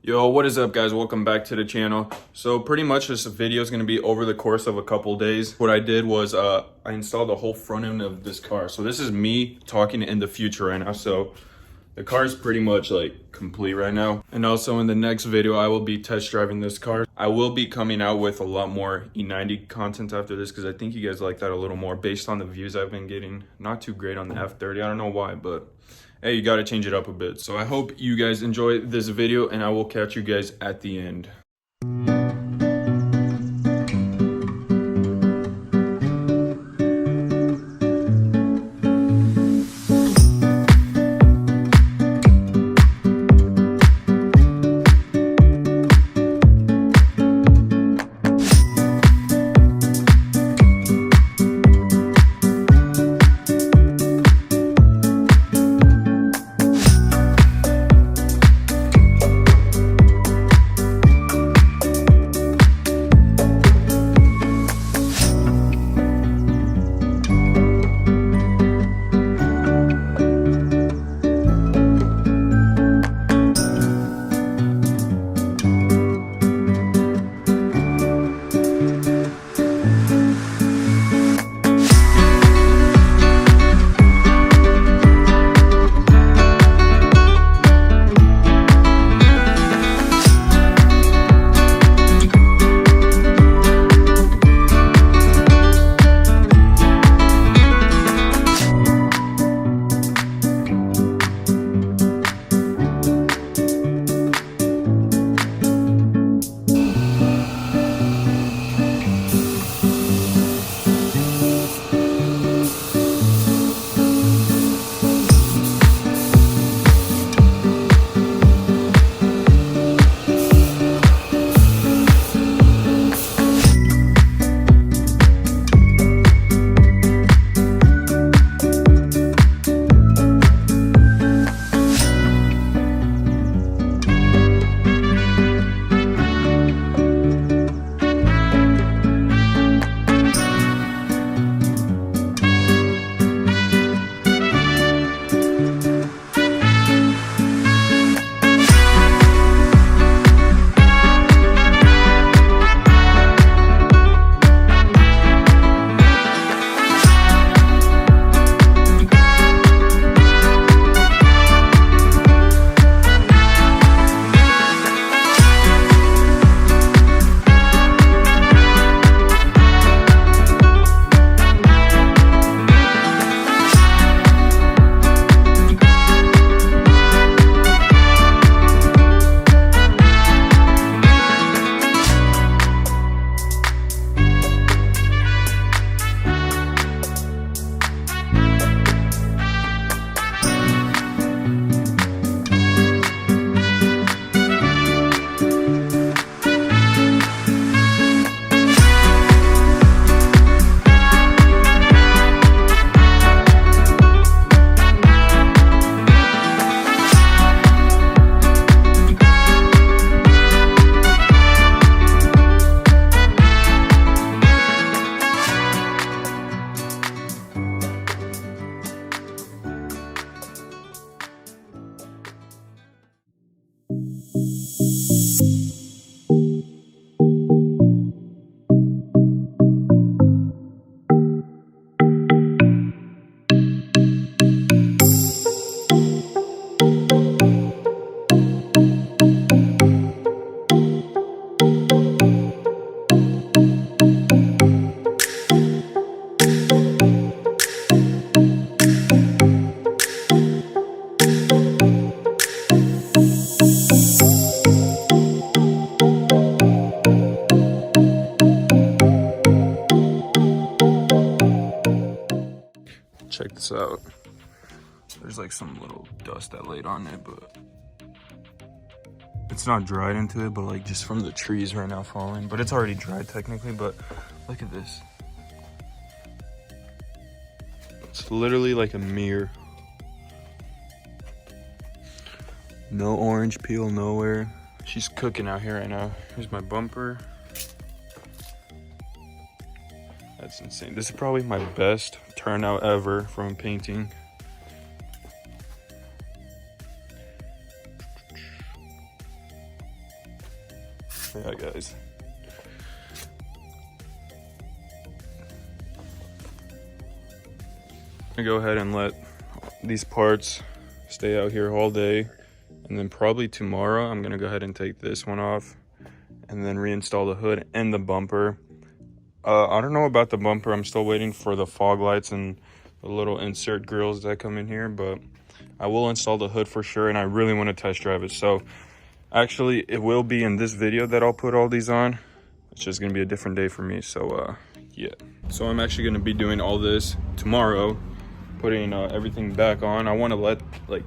Yo, what is up guys? Welcome back to the channel. So pretty much this video is going to be over the course of a couple days. What I did was I installed the whole front end of this car. So this is me talking in the future right now. So the car is pretty much like complete right now. And also in the next video, I will be test driving this car. I will be coming out with a lot more E90 content after this because I think you guys like that a little more based on the views I've been getting. Not too great on the F30. I don't know why, but hey, you got to change it up a bit. So I hope you guys enjoy this video and I will catch you guys at the end. Check this out. There's like some little dust that laid on it, but it's not dried into it, but like just from the trees right now falling. But it's already dried technically, but look at this. It's literally like a mirror. No orange peel nowhere. She's cooking out here right now. Here's my bumper. That's insane. This is probably my best turnout ever from painting. Yeah, guys. I'm gonna go ahead and let these parts stay out here all day, and then probably tomorrow I'm gonna go ahead and take this one off and then reinstall the hood and the bumper. I don't know about the bumper. I'm still waiting for the fog lights and the little insert grills that come in here, but I will install the hood for sure, and I really want to test drive it. So actually it will be in this video that I'll put all these on. It's just gonna be a different day for me. So yeah, so I'm actually gonna be doing all this tomorrow, putting everything back on. I want to let like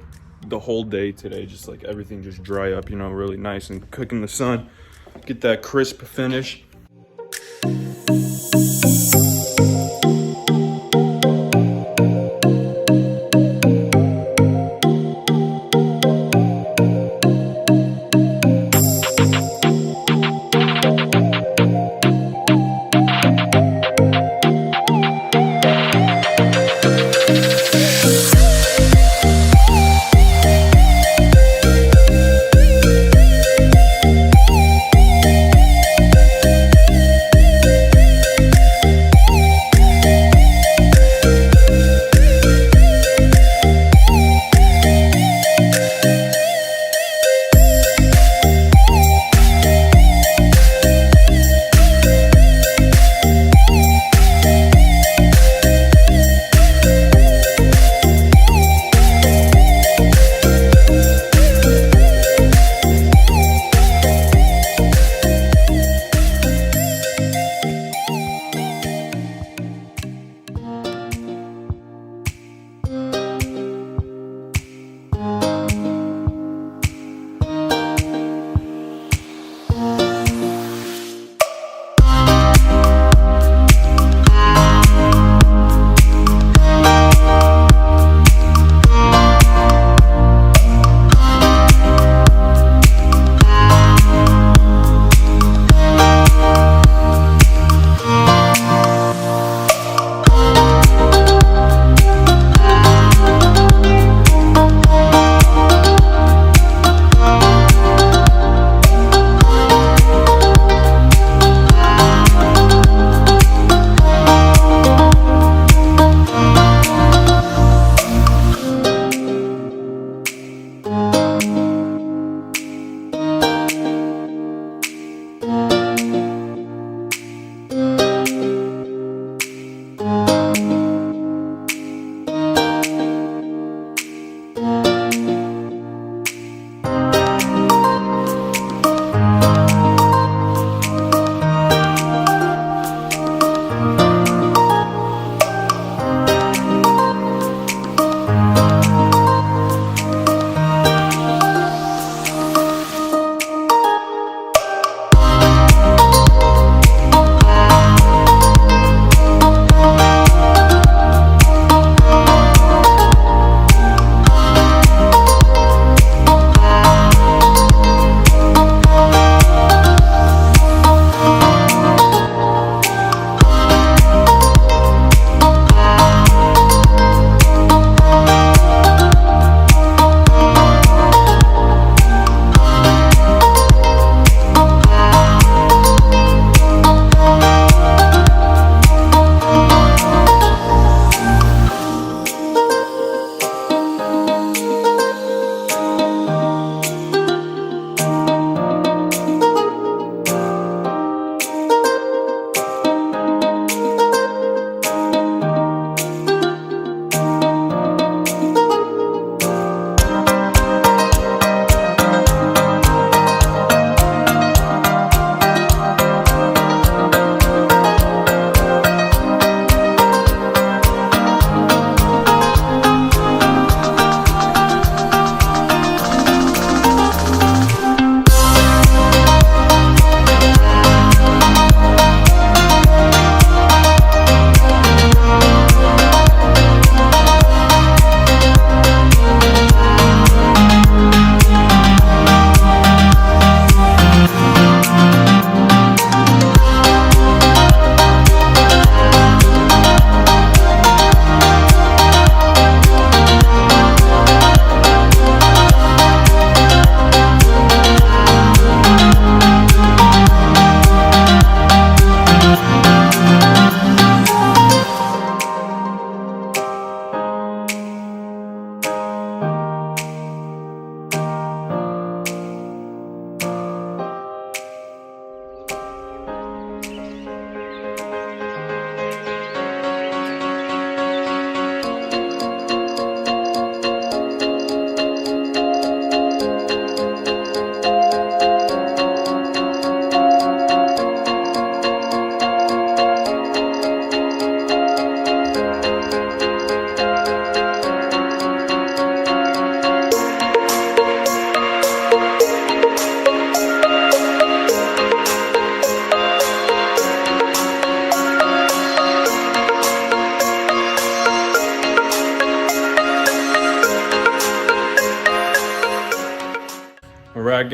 the whole day today, just like everything just dry up, you know, really nice and cook in the sun, get that crisp finish.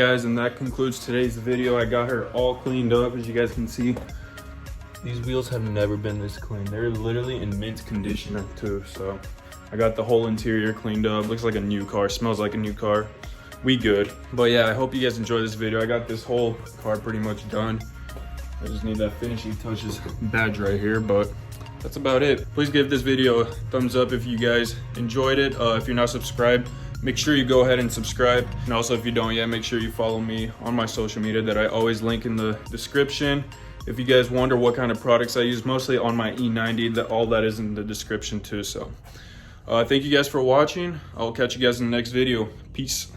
guys, and that concludes today's video. I got her all cleaned up. As you guys can see, these wheels have never been this clean. They're literally in mint condition too. So I got the whole interior cleaned up. Looks like a new car, smells like a new car. We good. But yeah, I hope you guys enjoy this video. I got this whole car pretty much done. I just need that finishing touches badge right here, but that's about it. Please give this video a thumbs up if you guys enjoyed it. If you're not subscribed, make sure you go ahead and subscribe. And also, if you don't yet, make sure you follow me on my social media that I always link in the description. If you guys wonder what kind of products I use, mostly on my E90, all that is in the description too. So thank you guys for watching. I'll catch you guys in the next video. Peace.